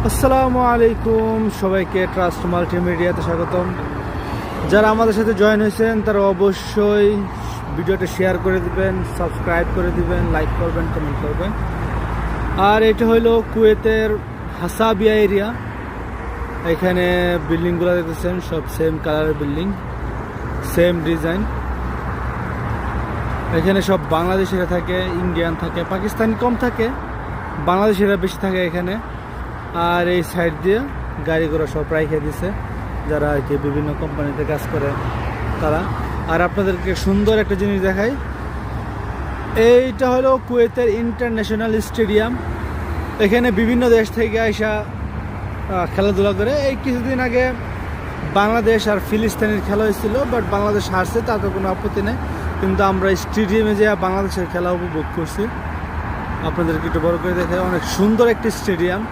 আসসালামু আলাইকুম, সবাইকে ট্রাস্ট মাল্টিমিডিয়াতে স্বাগতম। যারা আমাদের সাথে জয়েন হয়েছেন তারা অবশ্যই ভিডিওটা শেয়ার করে দিবেন, সাবস্ক্রাইব করে দিবেন, লাইক করবেন, কমেন্ট করবেন। আর এটা হলো কুয়েতের হাসাবিয়া এরিয়া। এখানে বিল্ডিংগুলো দেখতেছেন সব সেম কালারের বিল্ডিং, সেম ডিজাইন। এখানে সব বাংলাদেশিরা থাকে, ইন্ডিয়ান থাকে, পাকিস্তানি কম থাকে, বাংলাদেশিরা বেশি থাকে এখানে। আর এই সাইড দিয়ে গাড়ি ঘোড়া সব রাইখে দিছে যারা আর কি বিভিন্ন কোম্পানিতে কাজ করে তারা। আর আপনাদেরকে সুন্দর একটা জিনিস দেখাই, এইটা হলো কুয়েতের ইন্টারন্যাশনাল স্টেডিয়াম। এখানে বিভিন্ন দেশ থেকে আইসা খেলাধুলা করে। এই কিছুদিন আগে বাংলাদেশ আর ফিলিস্তিনের খেলা হয়েছিল, বাট বাংলাদেশ হারছে, তাতে কোনো আপত্তি নেই। কিন্তু আমরা স্টেডিয়ামে যে বাংলাদেশের খেলা উপভোগ করছি। আপনাদেরকে একটু বড় করে দেখে, অনেক সুন্দর একটি স্টেডিয়াম।